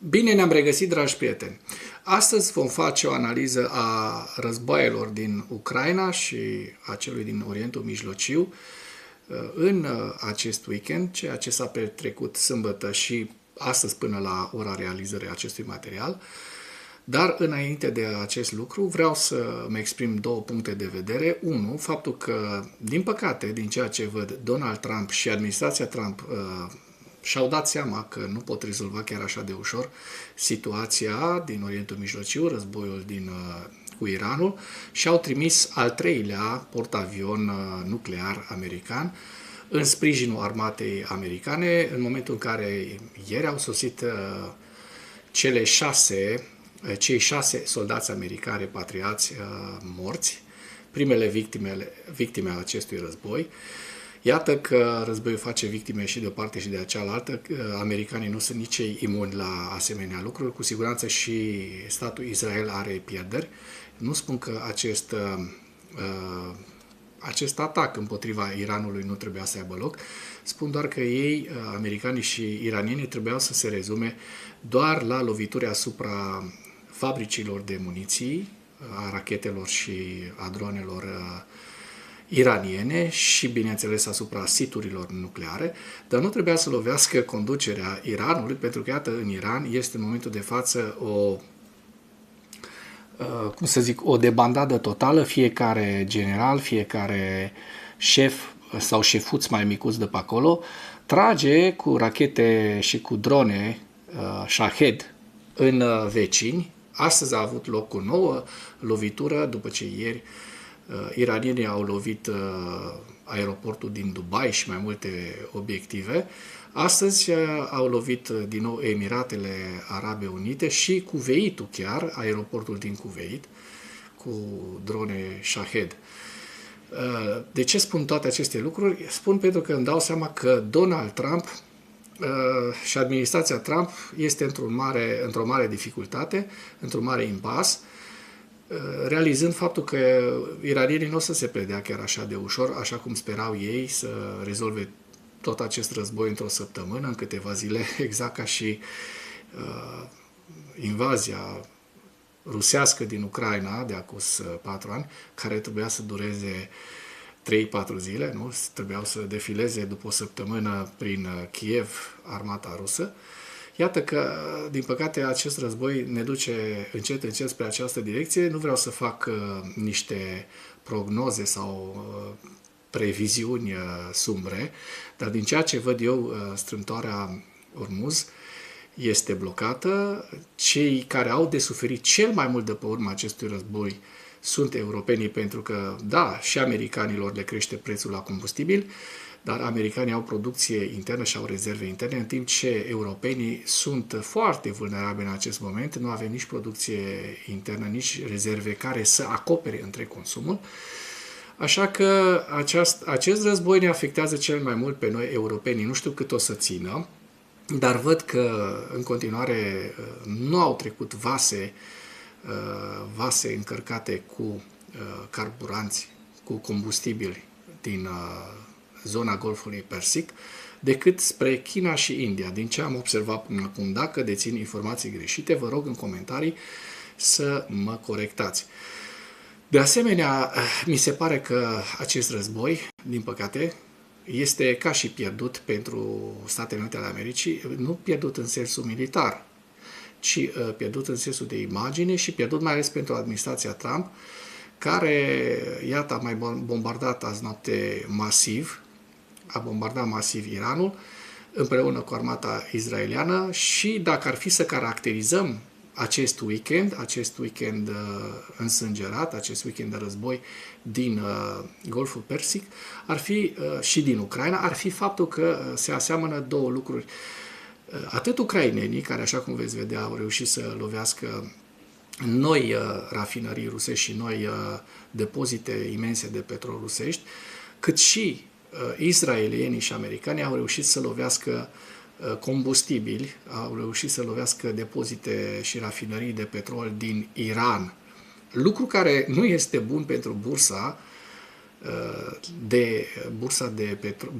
Bine ne-am regăsit, dragi prieteni! Astăzi vom face o analiză a războaielor din Ucraina și a celui din Orientul Mijlociu în acest weekend, ceea ce s-a petrecut sâmbătă și astăzi până la ora realizării acestui material. Dar înainte de acest lucru vreau să-mi exprim două puncte de vedere. Unu, faptul că, din păcate, din ceea ce văd, Donald Trump și administrația Trump și-au dat seama că nu pot rezolva chiar așa de ușor situația din Orientul Mijlociu, războiul cu Iranul, și au trimis al treilea portavion nuclear american în sprijinul armatei americane, în momentul în care ieri au sosit cei șase soldați americani repatriați morți, primele victime ale acestui război. Iată că războiul face victime și de o parte și de cealaltă. Americanii nu sunt nici ei imuni la asemenea lucruri. Cu siguranță și statul Israel are pierderi. Nu spun că acest atac împotriva Iranului nu trebuia să aibă loc. Spun doar că ei, americanii și iranienii, trebuiau să se rezume doar la lovituri asupra fabricilor de muniții, a rachetelor și a dronelor iraniene și, bineînțeles, asupra siturilor nucleare, dar nu trebuia să lovească conducerea Iranului, pentru că, iată, în Iran este în momentul de față o debandadă totală. Fiecare general, fiecare șef sau șefuți mai micuți de pe acolo trage cu rachete și cu drone Shahed în vecini. Astăzi a avut loc o nouă lovitură după ce ieri iranienii au lovit aeroportul din Dubai și mai multe obiective. Astăzi au lovit din nou Emiratele Arabe Unite și Kuveitul chiar, aeroportul din Kuveit, cu drone Shahed. De ce spun toate aceste lucruri? Spun pentru că îmi dau seama că Donald Trump și administrația Trump este într-o mare dificultate, într-un mare impas, realizând faptul că iranienii nu o să se predea chiar așa de ușor, așa cum sperau ei să rezolve tot acest război într-o săptămână, în câteva zile, exact ca și invazia rusească din Ucraina de acum 4 ani, care trebuia să dureze 3-4 zile, nu? Trebuiau să defileze după o săptămână prin Kiev armata rusă. Iată că, din păcate, acest război ne duce încet spre această direcție. Nu vreau să fac niște prognoze sau previziuni sumbre, dar din ceea ce văd eu, strâmtoarea Ormuz este blocată. Cei care au de suferit cel mai mult de pe urma acestui război sunt europenii, pentru că, da, și americanilor le crește prețul la combustibil, dar americanii au producție internă și au rezerve interne, în timp ce europenii sunt foarte vulnerabili în acest moment, nu avem nici producție internă, nici rezerve care să acopere între consumul. Așa că acest război ne afectează cel mai mult pe noi, europenii. Nu știu cât o să țină, dar văd că în continuare nu au trecut vase încărcate cu carburanți, cu combustibili din zona Golfului Persic, decât spre China și India. Din ce am observat până acum, dacă dețin informații greșite, vă rog în comentarii să mă corectați. De asemenea, mi se pare că acest război, din păcate, este ca și pierdut pentru Statele Unite ale Americii, nu pierdut în sensul militar, ci pierdut în sensul de imagine și pierdut mai ales pentru administrația Trump, care, iată, a mai bombardat azi noapte masiv, a bombardat masiv Iranul împreună cu armata israeliană și dacă ar fi să caracterizăm acest weekend însângerat, acest weekend de război din Golful Persic, ar fi și din Ucraina, ar fi faptul că se aseamănă două lucruri. Atât ucrainenii, care, așa cum veți vedea, au reușit să lovească noi rafinării rusești și noi depozite imense de petrol rusești, cât și israelienii și americanii au reușit să lovească combustibili, au reușit să lovească depozite și rafinării de petrol din Iran. Lucru care nu este bun pentru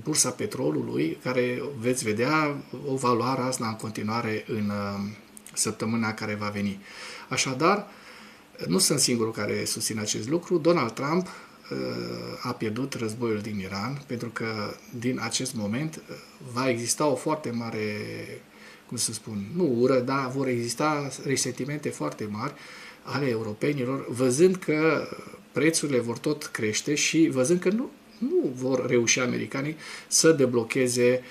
bursa petrolului, care veți vedea o valoare asta în continuare în săptămâna care va veni. Așadar, nu sunt singurul care susține acest lucru. Donald Trump a pierdut războiul din Iran, pentru că din acest moment va exista o foarte mare, cum să spun, nu ură, dar vor exista resentimente foarte mari ale europenilor, văzând că prețurile vor tot crește și văzând că nu vor reuși americanii să deblocheze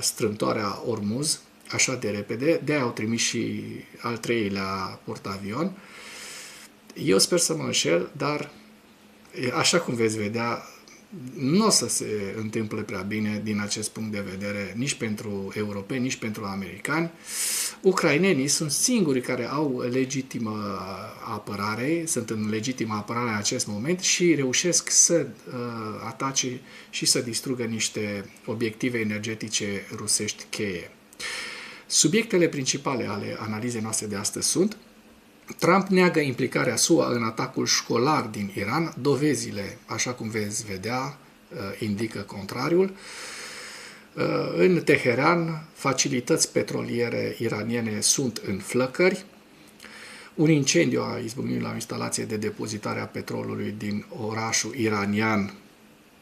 strâmtoarea Ormuz așa de repede. De-aia au trimis și al treilea portavion. Eu sper să mă înșel, dar așa cum veți vedea, nu o să se întâmple prea bine din acest punct de vedere, nici pentru europeni, nici pentru americani. Ucrainenii sunt singurii care au legitimă apărare, sunt în legitimă apărare în acest moment și reușesc să atace și să distrugă niște obiective energetice rusești cheie. Subiectele principale ale analizei noastre de astăzi sunt: Trump neagă implicarea SUA în atacul școlar din Iran. Dovezile, așa cum veți vedea, indică contrariul. În Teheran, facilități petroliere iraniene sunt în flăcări. Un incendiu a izbucnit la o instalație de depozitare a petrolului din orașul iranian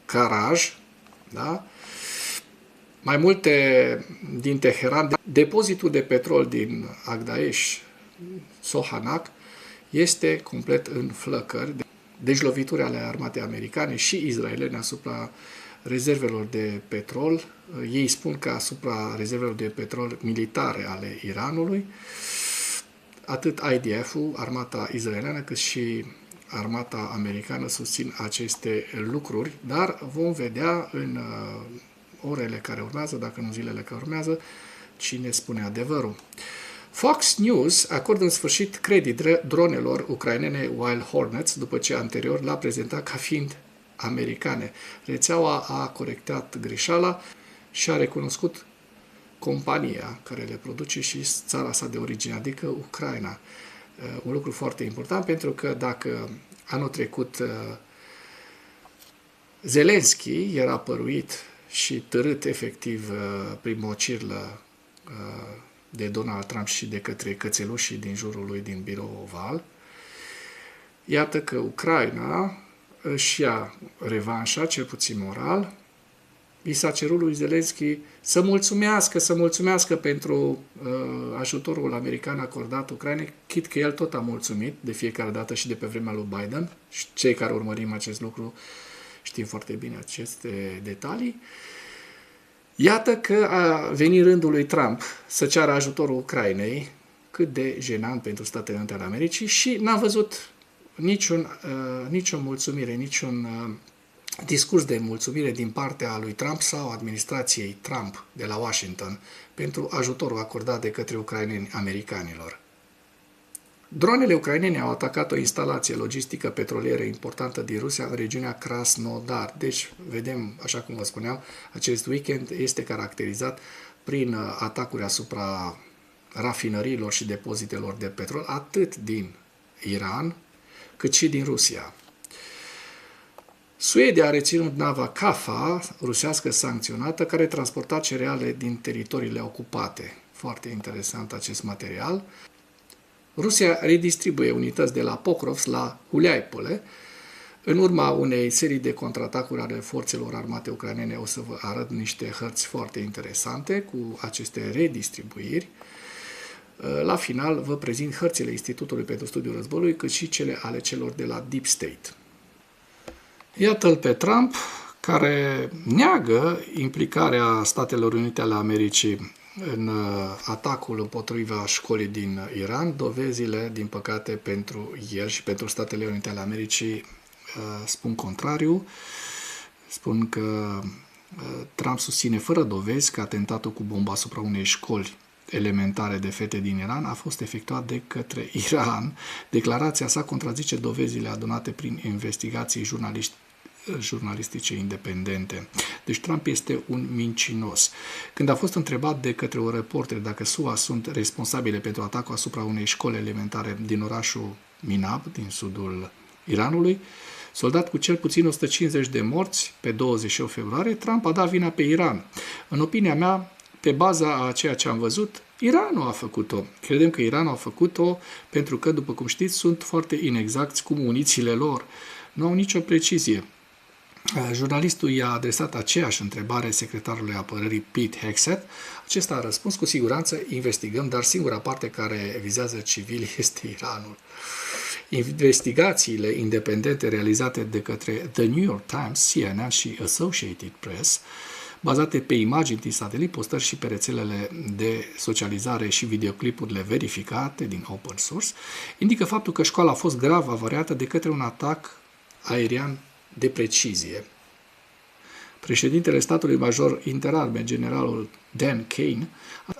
Karaj. Da? Mai multe din Teheran, depozitul de petrol din Agdaesh, Sohanak, este complet în flăcări. Deci lovituri ale armatei americane și israeliene asupra rezervelor de petrol. Ei spun că asupra rezervelor de petrol militare ale Iranului. Atât IDF-ul, armata israeliană, cât și armata americană susțin aceste lucruri, dar vom vedea în orele care urmează, dacă nu zilele care urmează, cine spune adevărul. Fox News acordă în sfârșit credit dronelor ucrainene Wild Hornets, după ce anterior l-a prezentat ca fiind americane. Rețeaua a corectat greșeala și a recunoscut compania care le produce și țara sa de origine, adică Ucraina. Un lucru foarte important, pentru că dacă anul trecut Zelenski era păruit și târât efectiv prin mocirlă de Donald Trump și de către cățelușii din jurul lui din Birou Oval, iată că Ucraina își ia revanșa, cel puțin moral. I s-a cerut lui Zelenski să mulțumească pentru ajutorul american acordat Ucrainei, chit că el tot a mulțumit de fiecare dată și de pe vremea lui Biden. Și cei care urmărim acest lucru știm foarte bine aceste detalii. Iată că a venit rândul lui Trump să ceară ajutorul Ucrainei, cât de jenant pentru Statele Unite ale Americii, și n-am văzut nicio mulțumire, niciun discurs de mulțumire din partea lui Trump sau administrației Trump de la Washington pentru ajutorul acordat de către ucraineni americanilor. Dronele ucrainene au atacat o instalație logistică petrolieră importantă din Rusia în regiunea Krasnodar. Deci, vedem, așa cum vă spuneam, acest weekend este caracterizat prin atacuri asupra rafinăriilor și depozitelor de petrol, atât din Iran, cât și din Rusia. Suedia a reținut nava Kafa, rusească sancționată, care transporta cereale din teritoriile ocupate. Foarte interesant acest material. Rusia redistribuie unități de la Pokrovsk la Huliaipole. În urma unei serii de contraatacuri ale forțelor armate ucrainene, o să vă arăt niște hărți foarte interesante cu aceste redistribuiri. La final vă prezint hărțile Institutului pentru Studiul Războiului, cât și cele ale celor de la Deep State. Iată-l pe Trump, care neagă implicarea Statelor Unite ale Americii în atacul împotriva școlii din Iran. Dovezile, din păcate, pentru el și pentru Statele Unite ale Americii spun contrariu. Spun că Trump susține fără dovezi că atentatul cu bomba asupra unei școli elementare de fete din Iran a fost efectuat de către Iran. Declarația sa contrazice dovezile adunate prin investigații jurnalistice independente. Deci Trump este un mincinos. Când a fost întrebat de către un reporter dacă SUA sunt responsabile pentru atacul asupra unei școli elementare din orașul Minab, din sudul Iranului, soldat cu cel puțin 150 de morți pe 28 februarie, Trump a dat vina pe Iran. În opinia mea, pe baza a ceea ce am văzut, Iranul a făcut-o. Credem că Iranul a făcut-o pentru că, după cum știți, sunt foarte inexacți cu munițiile lor. Nu au nicio precizie. Jurnalistul i-a adresat aceeași întrebare secretarului apărării Pete Hegseth. Acesta a răspuns: cu siguranță investigăm, dar singura parte care vizează civili este Iranul. Investigațiile independente realizate de către The New York Times, CNN și Associated Press, bazate pe imagini din satelit, postări și pe rețelele de socializare și videoclipurile verificate din open source, indică faptul că școala a fost grav avariată de către un atac aerian de precizie. Președintele statului major interarme, generalul Dan Kane,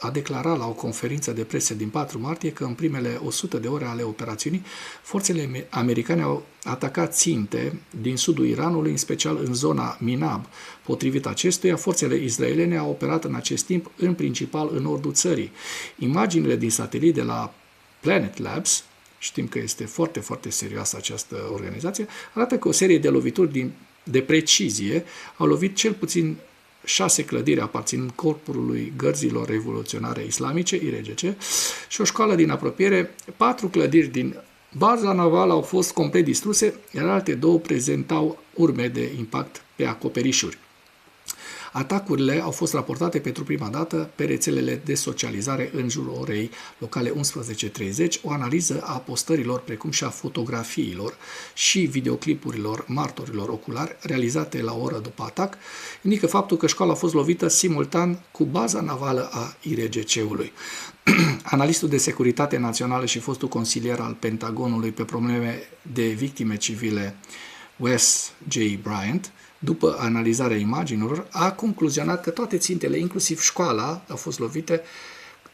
a declarat la o conferință de presă din 4 martie că în primele 100 de ore ale operațiunii, forțele americane au atacat ținte din sudul Iranului, în special în zona Minab. Potrivit acestuia, forțele israeliene au operat în acest timp în principal în nordul țării. Imaginile din satelit de la Planet Labs, știm că este foarte, foarte serioasă această organizație, arată că o serie de lovituri de precizie au lovit cel puțin 6 clădiri aparținând corpului Gărzilor Revoluționare Islamice, IRGC, și o școală din apropiere. 4 clădiri din baza navală au fost complet distruse, iar alte 2 prezentau urme de impact pe acoperișuri. Atacurile au fost raportate pentru prima dată pe rețelele de socializare în jurul orei locale 11:30. O analiză a postărilor, precum și a fotografiilor și videoclipurilor martorilor oculari realizate la o oră după atac, indică faptul că școala a fost lovită simultan cu baza navală a IRGC-ului. Analistul de securitate națională și fostul consilier al Pentagonului pe probleme de victime civile, Wes J. Bryant, după analizarea imaginilor, a concluzionat că toate țintele, inclusiv școala, au fost lovite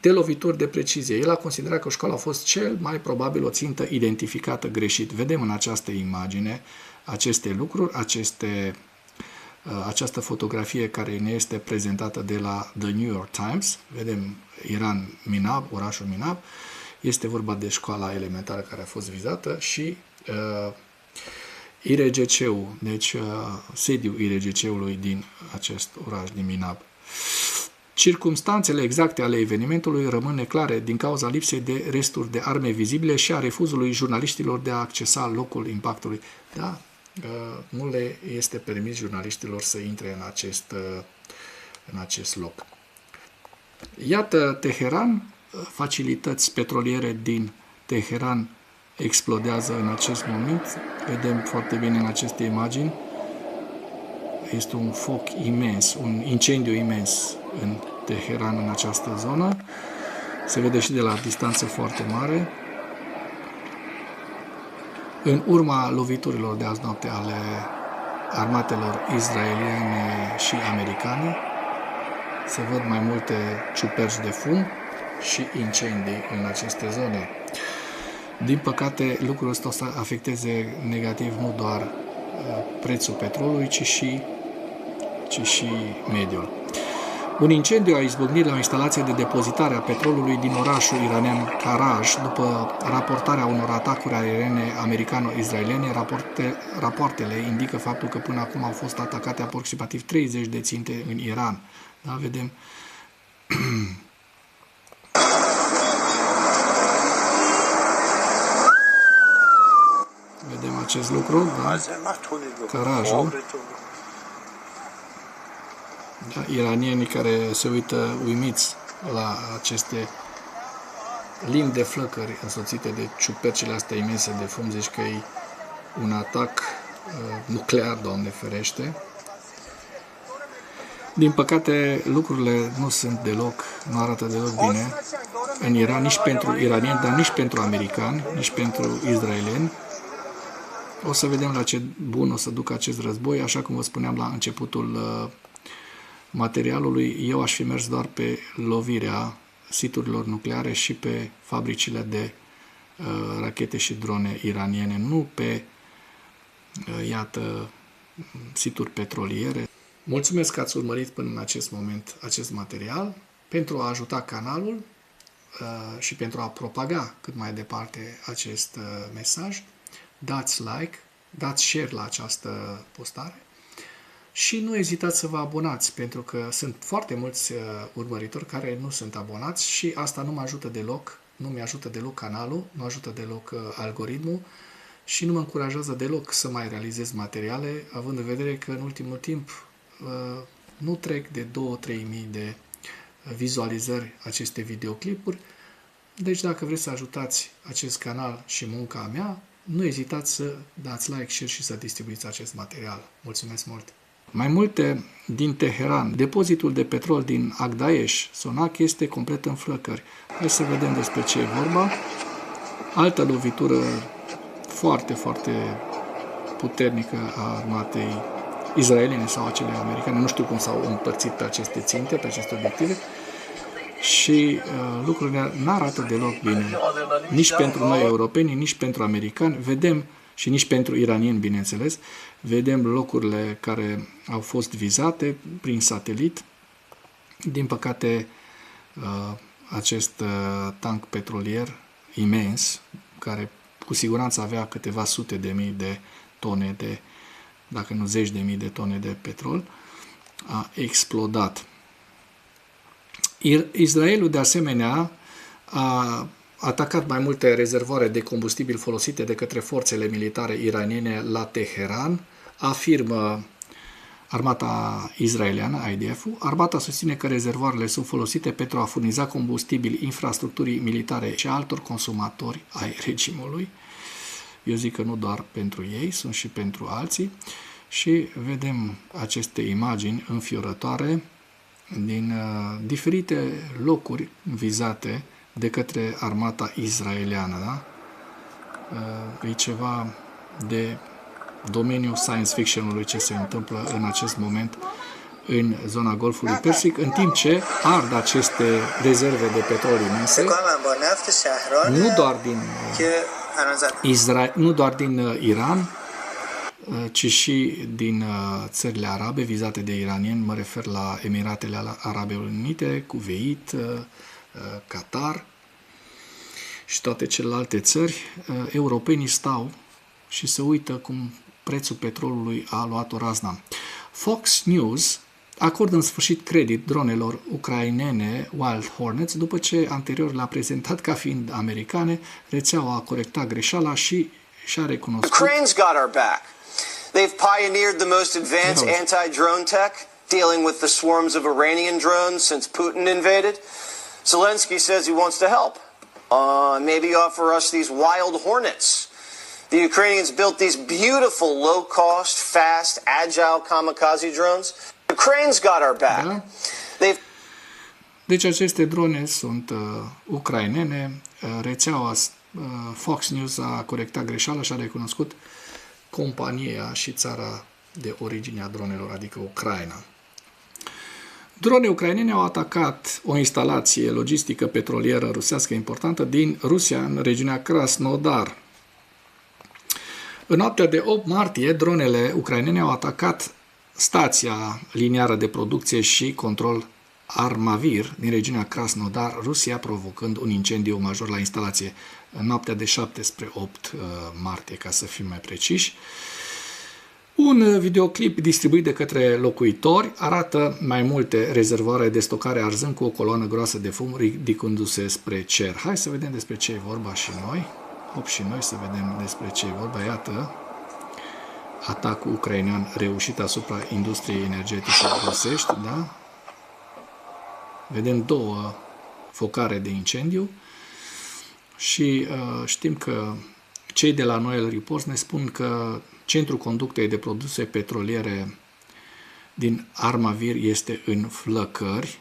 de lovituri de precizie. El a considerat că școala a fost cel mai probabil o țintă identificată greșit. Vedem în această imagine aceste lucruri, această fotografie care ne este prezentată de la The New York Times. Vedem Iran, Minab, orașul Minab. Este vorba de școala elementară care a fost vizată și IRGC-ul, deci sediul IRGC-ului din acest oraș, din Minab. Circumstanțele exacte ale evenimentului rămân neclare din cauza lipsei de resturi de arme vizibile și a refuzului jurnaliștilor de a accesa locul impactului. Da, nu le este permis jurnaliștilor să intre în acest loc. Iată Teheran, facilități petroliere din Teheran explodează în acest moment. Vedem foarte bine în aceste imagini. Este un foc imens, un incendiu imens în Teheran, în această zonă. Se vede și de la distanță foarte mare. În urma loviturilor de azi noapte ale armatelor israeliene și americane, se văd mai multe ciuperci de fum și incendii în aceste zone. Din păcate, lucrul ăsta o să afecteze negativ nu doar prețul petrolului, ci și mediul. Un incendiu a izbucnit la o instalație de depozitare a petrolului din orașul iranian Karaj, după raportarea unor atacuri aeriene americano-israeliene. Rapoartele indică faptul că până acum au fost atacate aproximativ 30 de ținte în Iran. Da, vedem. Vedem acest lucru, da? Karajul. Da, iranienii care se uită uimiți la aceste limbi de flăcări însoțite de ciupercile astea imense de fum, zici că e un atac nuclear, Doamne ferește. Din păcate, lucrurile nu arată deloc bine în Iran, nici pentru iranieni, dar nici pentru americani, nici pentru israelieni. O să vedem la ce bun o să ducă acest război. Așa cum vă spuneam la începutul materialului, eu aș fi mers doar pe lovirea siturilor nucleare și pe fabricile de rachete și drone iraniene, nu pe, iată, situri petroliere. Mulțumesc că ați urmărit până în acest moment acest material. Pentru a ajuta canalul și pentru a propaga cât mai departe acest mesaj, dați like, dați share la această postare și nu ezitați să vă abonați, pentru că sunt foarte mulți urmăritori care nu sunt abonați și asta nu mă ajută deloc, nu mi-ajută deloc canalul, nu ajută deloc algoritmul și nu mă încurajează deloc să mai realizez materiale, având în vedere că în ultimul timp nu trec de 2-3 mii de vizualizări aceste videoclipuri. Deci dacă vreți să ajutați acest canal și munca mea, nu ezitați să dați like, share și să distribuiți acest material. Mulțumesc mult! Mai multe din Teheran. Depozitul de petrol din Agdaesh, Sonac, este complet în flăcări. Hai să vedem despre ce e vorba. Altă lovitură foarte, foarte puternică a armatei izraeliene sau acele americane. Nu știu cum s-au împărțit pe aceste ținte, pe aceste obiective. Și lucrurile n-arată deloc bine. Nici pentru noi europeni, nici pentru americani. Vedem, și nici pentru iranieni, bineînțeles, vedem locurile care au fost vizate prin satelit. Din păcate, acest tank petrolier imens, care cu siguranță avea câteva sute de mii de tone de, dacă nu zeci de mii de tone de petrol, a explodat. Israelul, de asemenea, a atacat mai multe rezervoare de combustibil folosite de către forțele militare iraniene la Teheran, afirmă armata israeliană, IDF-ul. Armata susține că rezervoarele sunt folosite pentru a furniza combustibil infrastructurii militare și altor consumatori ai regimului. Eu zic că nu doar pentru ei, sunt și pentru alții. Și vedem aceste imagini înfiorătoare din diferite locuri vizate de către armata israeliană. Da? E ceva de domeniul science fiction-ului ce se întâmplă în acest moment în zona Golfului Persic, în timp ce ard aceste rezerve de petrol imense, nu doar din Iran, ci și din țările arabe vizate de iranieni, mă refer la Emiratele Arabe Unite, Kuveit, Qatar și toate celelalte țări. Europenii stau și se uită cum prețul petrolului a luat o razna. Fox News acordă în sfârșit credit dronelor ucrainene Wild Hornets după ce anterior le-a prezentat ca fiind americane. Rețeaua a corectat greșeala și și-a recunoscut. Ukraine's got our back. They've pioneered the most advanced anti-drone tech, dealing with the swarms of Iranian drones since Putin invaded. Zelensky says he wants to help. Maybe offer us these Wild Hornets. The Ukrainians built these beautiful, low-cost, fast, agile kamikaze drones. Ukraine's got our back. Da? Deci aceste drone sunt ucrainene. Rețeaua Fox News a corectat greșeala și a recunoscut compania și țara de origine a dronelor, adică Ucraina. Drone ucrainene au atacat o instalație logistică petrolieră rusească importantă din Rusia, în regiunea Krasnodar. În noaptea de 8 martie, dronele ucrainene au atacat stația liniară de producție și control Armavir din regiunea Krasnodar, Rusia, provocând un incendiu major la instalație în noaptea de 7 spre 8 martie, ca să fim mai preciși. Un videoclip distribuit de către locuitori arată mai multe rezervoare de stocare arzând cu o coloană groasă de fum ridicându-se spre cer. Hai să vedem despre ce e vorba și noi. Hop și noi să vedem despre ce e vorba. Iată, atacul ucrainean reușit asupra industriei energetice rusești, da? Vedem două focare de incendiu și știm că cei de la Noel Reports ne spun că centrul conductei de produse petroliere din Armavir este în flăcări.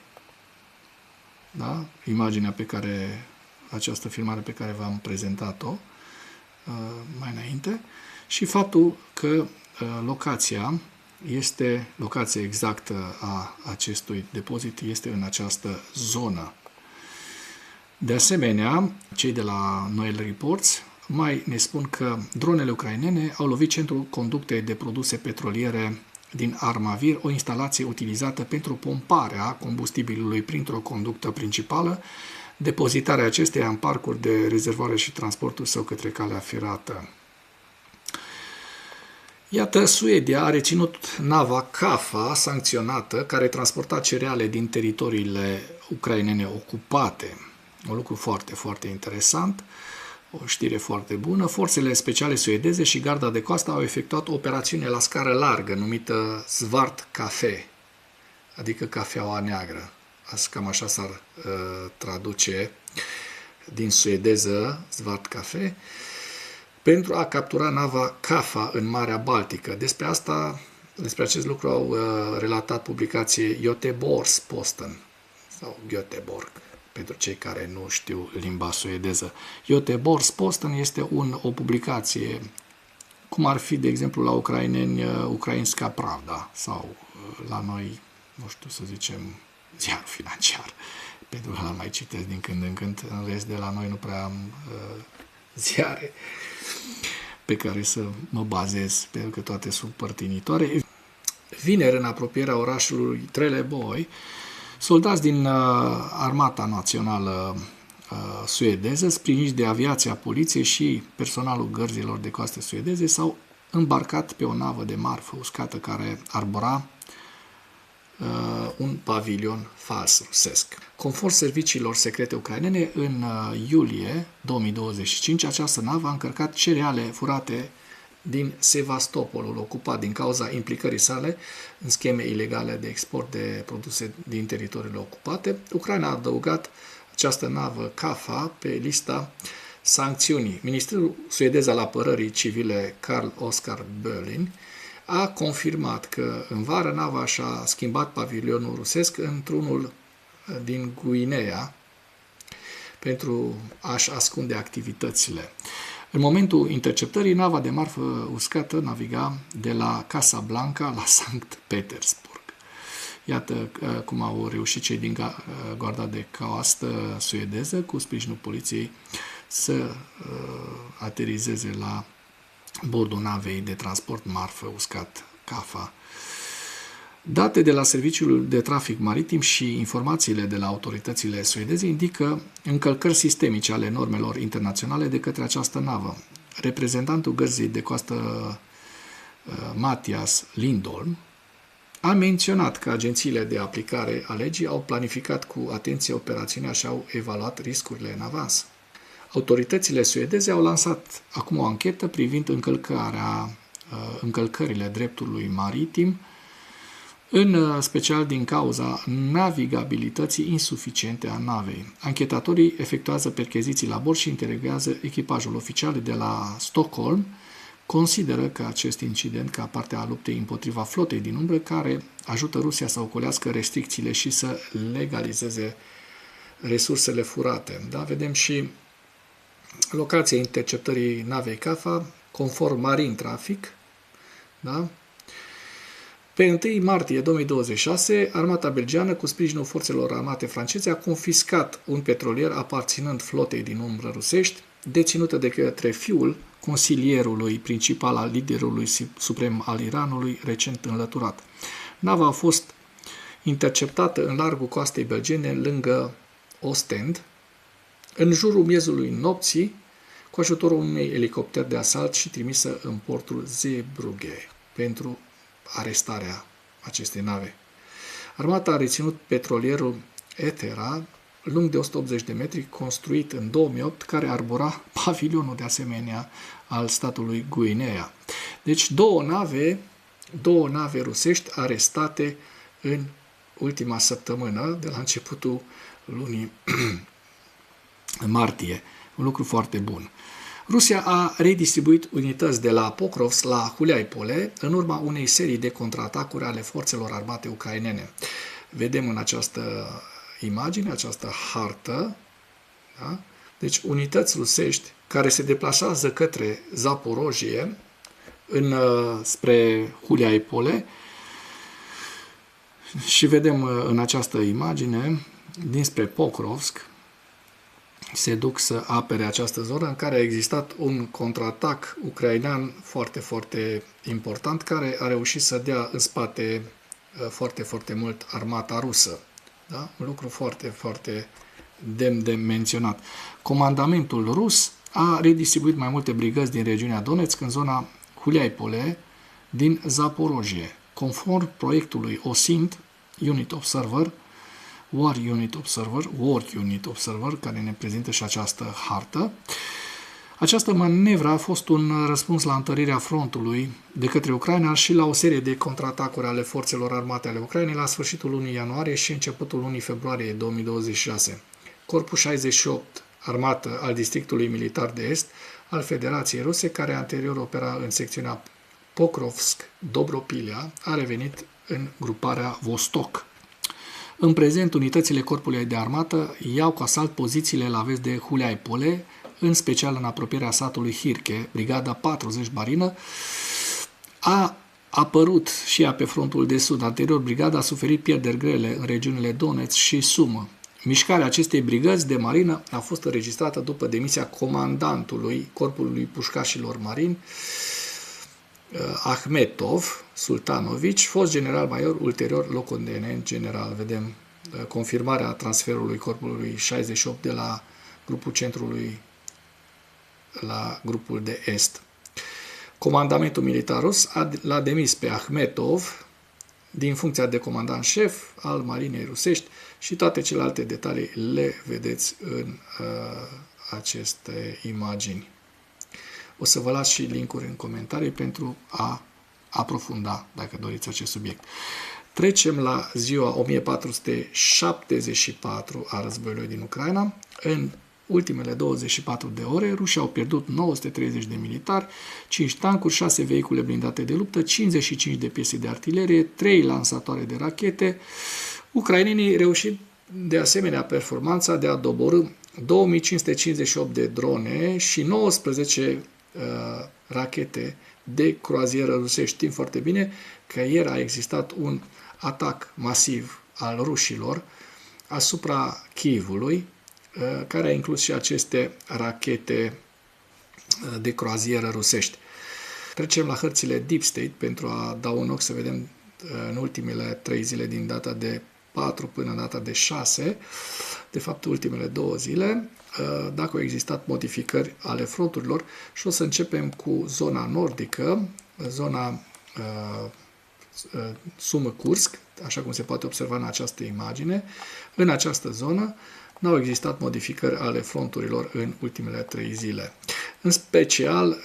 Da? Imaginea pe care, această filmare pe care v-am prezentat-o mai înainte și faptul că locația exactă a acestui depozit este în această zonă. De asemenea, cei de la Noel Reports mai ne spun că dronele ucrainene au lovit centrul conductei de produse petroliere din Armavir, o instalație utilizată pentru pomparea combustibilului printr-o conductă principală, depozitarea acesteia în parcuri de rezervoare și transportul său către calea ferată. Iată, Suedia a reținut nava Kafa, sancționată, care transporta cereale din teritoriile ucrainene ocupate. Un lucru foarte, foarte interesant, o știre foarte bună. Forțele speciale suedeze și garda de coastă au efectuat o operațiune la scară largă, numită Svart Cafe, adică cafeaua neagră. Cam așa s-ar traduce din suedeză, Svart Cafe, pentru a captura nava Kafa în Marea Baltică. Despre acest lucru au relatat publicație Göteborgs-Posten sau Göteborg, pentru cei care nu știu limba suedeză. Göteborgs-Posten este o publicație, cum ar fi, de exemplu, la ucraineni, Ukrainska Pravda sau la noi, nu știu să zicem, ziar financiar, pentru că la mai citesc din când în când, în rest de la noi nu prea am ziare pe care să mă bazez, pentru că toate sunt părtinitoare. Vineri, în apropierea orașului Trelleborg, soldați din Armata Națională suedeză, sprijiniți de aviația poliției și personalul gărzilor de coastă suedeze, s-au îmbarcat pe o navă de marfă uscată care arbora un pavilion fals rusesc. Conform serviciilor secrete ucrainene, în iulie 2025, această navă a încărcat cereale furate din Sevastopolul, ocupat din cauza implicării sale în scheme ilegale de export de produse din teritoriile ocupate. Ucraina a adăugat această navă Kafa pe lista sancțiunii. Ministrul suedez al apărării civile Carl Oskar Bölin a confirmat că în vară nava și-a schimbat pavilionul rusesc într-unul din Guinea pentru a-și ascunde activitățile. În momentul interceptării, nava de marfă uscată naviga de la Casablanca la Sankt Petersburg. Iată cum au reușit cei din garda de coastă suedeză, cu sprijinul poliției, să aterizeze la bordul navei de transport marfă uscat Kafa. Date de la Serviciul de Trafic Maritim și informațiile de la autoritățile suedeze indică încălcări sistemice ale normelor internaționale de către această navă. Reprezentantul gărzii de coastă Mattias Lindholm a menționat că agențiile de aplicare a legii au planificat cu atenție operațiunea și au evaluat riscurile în avans. Autoritățile suedeze au lansat acum o anchetă privind încălcările dreptului maritim, în special din cauza navigabilității insuficiente a navei. Anchetatorii efectuează percheziții la bord și interrogează echipajul oficial de la Stockholm. Consideră că acest incident ca parte a luptei împotriva flotei din umbră, care ajută Rusia să ocolească restricțiile și să legalizeze resursele furate. Da? Vedem și locația interceptării navei Kafa, conform Marin Traffic. Da? Pe 1 martie 2026, armata belgiană, cu sprijinul forțelor armate franceze, a confiscat un petrolier aparținând flotei din umbră rusești, deținută de către fiul consilierului principal al liderului suprem al Iranului, recent înlăturat. Nava a fost interceptată în largul coastei belgiene, lângă Ostend, în jurul miezului nopții, cu ajutorul unui elicopter de asalt și trimisă în portul Zeebrugge pentru arestarea acestei nave. Armata a reținut petrolierul Ethera, lung de 180 de metri, construit în 2008, care arbora pavilionul de asemenea al statului Guinea. Deci două nave rusești arestate în ultima săptămână, de la începutul lunii martie. Un lucru foarte bun. Rusia a redistribuit unități de la Pokrovsk la Huliaipole în urma unei serii de contraatacuri ale forțelor armate ucrainene. Vedem în această imagine, această hartă, da? Deci unități rusești care se deplasează către Zaporojie spre Huliaipole și vedem în această imagine dinspre Pokrovsk se duc să apere această zonă în care a existat un contraatac ucrainean foarte, foarte important, care a reușit să dea în spate foarte, foarte mult armata rusă. Da? Un lucru foarte, foarte demn de menționat. Comandamentul rus a redistribuit mai multe brigăzi din regiunea Donetsk în zona Huliaipole din Zaporojie. Conform proiectului OSINT, War Unit Observer, care ne prezintă și această hartă, această manevră a fost un răspuns la întărirea frontului de către Ucraina și la o serie de contraatacuri ale forțelor armate ale Ucrainei la sfârșitul lunii ianuarie și începutul lunii februarie 2026. Corpul 68, armată al Districtului Militar de Est al Federației Ruse, care anterior opera în secțiunea Pokrovsk-Dobropilea, a revenit în gruparea Vostok. În prezent, unitățile Corpului de Armată iau cu asalt pozițiile la vest de Huliai-Pole, în special în apropierea satului Hirke. Brigada 40 Marină a apărut și ea pe frontul de sud. Anterior, brigada a suferit pierderi grele în regiunile Donetsk și Sumă. Mișcarea acestei brigăzi de marină a fost înregistrată după demisia comandantului Corpului Pușcașilor Marini, Ahmetov Sultanovici, fost general major, ulterior locotenent general. Vedem confirmarea transferului Corpului 68 de la grupul centrului la grupul de est. Comandamentul militar rus l-a demis pe Ahmetov din funcția de comandant șef al Marinei rusești și toate celelalte detalii le vedeți în aceste imagini. O să vă las și link-uri în comentarii pentru a aprofunda, dacă doriți, acest subiect. Trecem la ziua 1474 a războiului din Ucraina. În ultimele 24 de ore, rușii au pierdut 930 de militari, 5 tancuri, 6 vehicule blindate de luptă, 55 de piese de artilerie, 3 lansatoare de rachete. Ucrainenii reușit de asemenea performanța de a doborî 2558 de drone și 19 rachete de croazieră rusești. Știm foarte bine că ieri a existat un atac masiv al rușilor asupra Kievului, care a inclus și aceste rachete de croazieră rusești. Trecem la hărțile Deep State pentru a da un ochi să vedem în ultimele 3 zile din data de 4 până data de 6, de fapt ultimele 2 zile, dacă au existat modificări ale fronturilor și o să începem cu zona nordică, zona Sumă-Kursk, așa cum se poate observa în această imagine. În această zonă n-au existat modificări ale fronturilor în ultimele 3 zile. În special,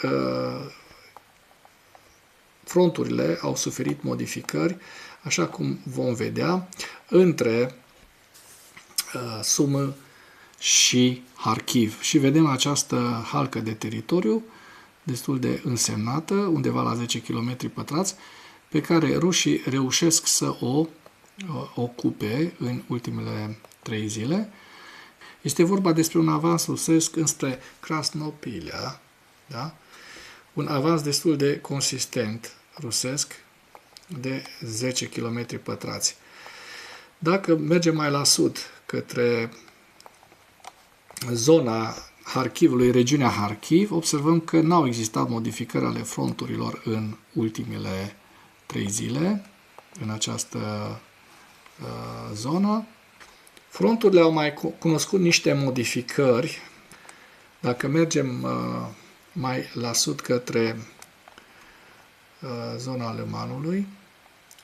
fronturile au suferit modificări, așa cum vom vedea, între Sumă și Harkiv. Și vedem această halcă de teritoriu destul de însemnată, undeva la 10 km pătrați, pe care rușii reușesc să o ocupe în ultimele 3 zile. Este vorba despre un avans rusesc înspre Krasnopilea, da? Un avans destul de consistent rusesc de 10 km pătrați. Dacă mergem mai la sud, către zona Harkivului, regiunea Harkiv, observăm că n-au existat modificări ale fronturilor în ultimele 3 zile în această zonă. Fronturile au mai cunoscut niște modificări. Dacă mergem mai la sud către zona Lămanului,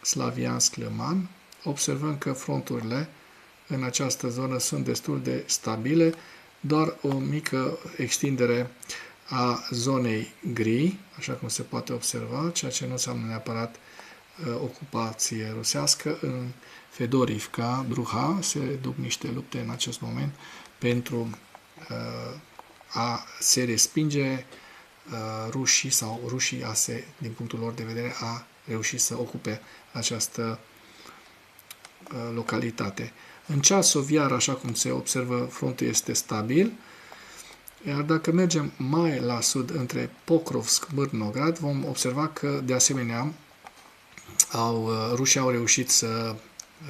Slaviansk-Lăman, observăm că fronturile în această zonă sunt destul de stabile, doar o mică extindere a zonei gri, așa cum se poate observa, ceea ce nu înseamnă neapărat ocupație rusească. În Fedorivka, Druha, se duc niște lupte în acest moment pentru a se respinge rușii sau rușii a se, din punctul lor de vedere, a reușit să ocupe această localitate. În Ceasoviar, așa cum se observă, frontul este stabil, iar dacă mergem mai la sud, între Pokrovsk-Mârnograd, vom observa că, de asemenea, rușii au reușit să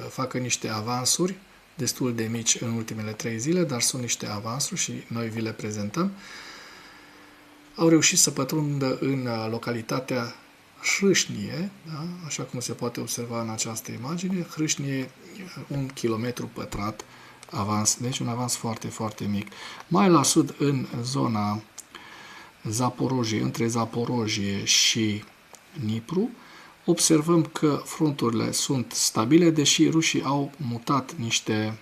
facă niște avansuri destul de mici în ultimele 3 zile, dar sunt niște avansuri și noi vi le prezentăm. Au reușit să pătrundă în localitatea Hrâșnie, da? Așa cum se poate observa în această imagine. Hrâșnie, 1 km pătrat avans, deci un avans foarte, foarte mic. Mai la sud, în zona Zaporojie, între Zaporojie și Dnipru, observăm că fronturile sunt stabile, deși rușii au mutat niște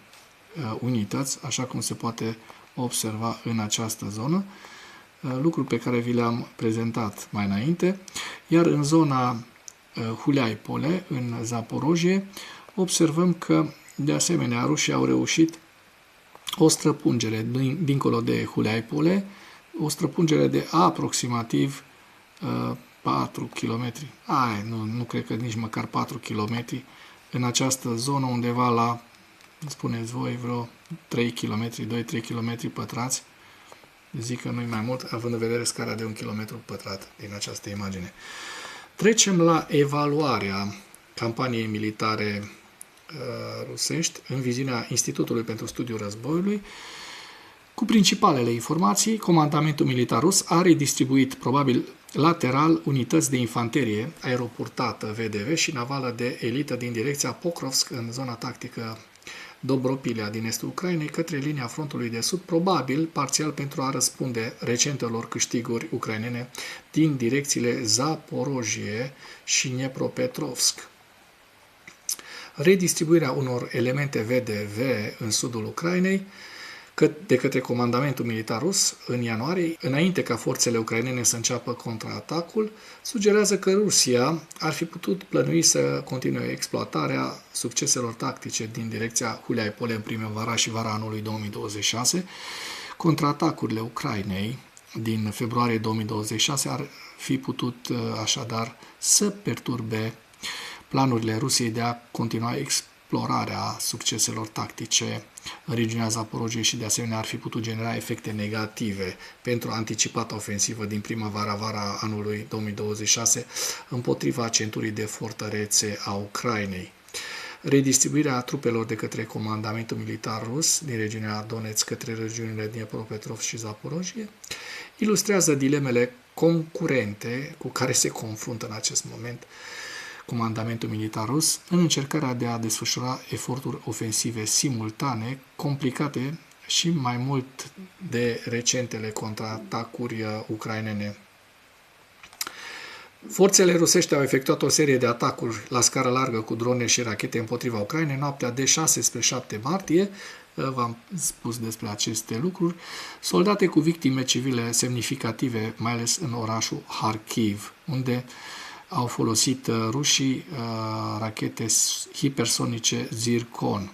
unități, așa cum se poate observa în această zonă, lucruri pe care vi le-am prezentat mai înainte, iar în zona Huliai-Pole, în Zaporojie, observăm că, de asemenea, rușii au reușit o străpungere dincolo de Huliai-Pole, o străpungere de aproximativ 4 km. Nu cred că nici măcar 4 km în această zonă, undeva la, spuneți voi, vreo 3 km, 2-3 km pătrați. Zic că nu-i mai mult, având în vedere scara de 1 km pătrat din această imagine. Trecem la evaluarea campaniei militare rusești în viziunea Institutului pentru Studiul Războiului. Cu principalele informații, comandamentul militar rus a redistribuit, probabil lateral, unități de infanterie aeroportată VDV și navală de elită din direcția Pokrovsk în zona tactică Dobropilea din estul Ucrainei către linia frontului de sud, probabil parțial pentru a răspunde recentelor câștiguri ucrainene din direcțiile Zaporojie și Dnepropetrovsk. Redistribuirea unor elemente VDV în sudul Ucrainei de către comandamentul militar rus în ianuarie, înainte ca forțele ucrainene să înceapă contraatacul, sugerează că Rusia ar fi putut plănui să continue exploatarea succeselor tactice din direcția Huliai-Pole în primăvara și vara anului 2026. Contraatacurile Ucrainei din februarie 2026 ar fi putut așadar să perturbe planurile Rusiei de a continua explorarea succeselor tactice în regiunea Zaporojiei și de asemenea ar fi putut genera efecte negative pentru anticipata ofensivă din primăvara-vara anului 2026 împotriva centurii de fortărețe a Ucrainei. Redistribuirea trupelor de către comandamentul militar rus din regiunea Donetsk către regiunile Dnepropetrovsk și Zaporojie ilustrează dilemele concurente cu care se confruntă în acest moment comandamentul militar rus în încercarea de a desfășura eforturi ofensive simultane, complicate și mai mult de recentele contraatacuri ucrainene. Forțele rusești au efectuat o serie de atacuri la scară largă cu drone și rachete împotriva Ucrainei noaptea de 6 spre 7 martie. V-am spus despre aceste lucruri, soldate cu victime civile semnificative, mai ales în orașul Kharkiv, unde au folosit rușii rachete hipersonice Zircon,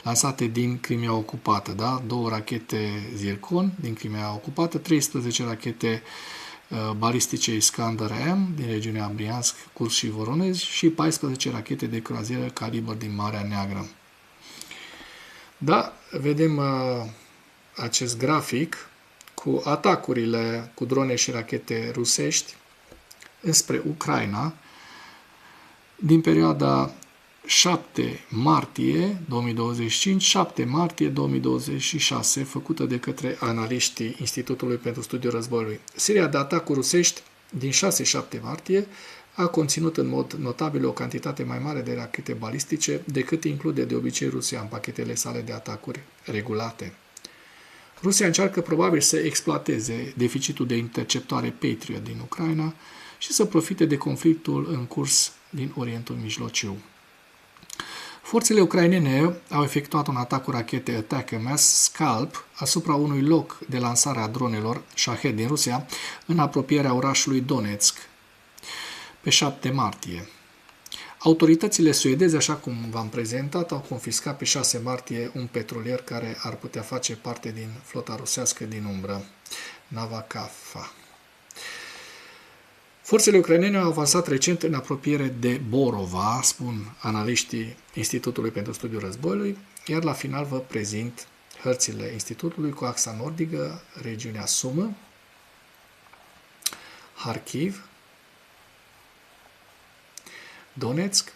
lansate din Crimea ocupată, da? 2 rachete Zircon din Crimea ocupată, 13 rachete balistice Iskander-M din regiunea Briansk, Kursk și Voronezh și 14 rachete de croazieră calibru din Marea Neagră. Da, vedem acest grafic cu atacurile cu drone și rachete rusești înspre Ucraina din perioada 7 martie 2025, 7 martie 2026, făcută de către analiștii Institutului pentru Studiul Războiului. Seria de atacuri rusești din 6-7 martie a conținut în mod notabil o cantitate mai mare de rachete balistice decât include de obicei Rusia în pachetele sale de atacuri regulate. Rusia încearcă probabil să exploateze deficitul de interceptoare Patriot din Ucraina și să profite de conflictul în curs din Orientul Mijlociu. Forțele ucrainene au efectuat un atac cu rachete Attack-MS Scalp asupra unui loc de lansare a dronelor Shahed din Rusia în apropierea orașului Donetsk pe 7 martie. Autoritățile suedeze, așa cum v-am prezentat, au confiscat pe 6 martie un petrolier care ar putea face parte din flota rusească din umbră, Nava Kafa. Forțele ucrainene au avansat recent în apropiere de Borova, spun analiștii Institutului pentru Studiul Războiului, iar la final vă prezint hărțile Institutului cu axa nordică, regiunea Sumă, Kharkiv, Donetsk,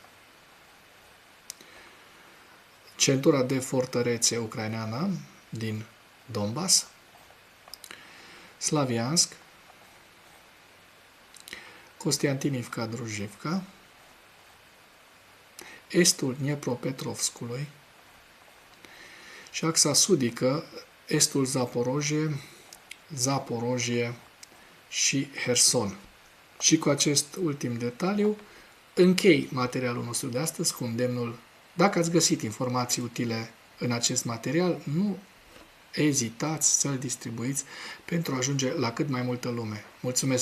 centura de fortărețe ucraineană din Donbass, Slaviansk, Kostiantinivka, Druzhivka, estul Dnepropetrovskului și axa sudică, estul Zaporojie și Herson. Și cu acest ultim detaliu închei materialul nostru de astăzi cu îndemnul: dacă ați găsit informații utile în acest material, nu ezitați să-l distribuiți pentru a ajunge la cât mai multă lume. Mulțumesc!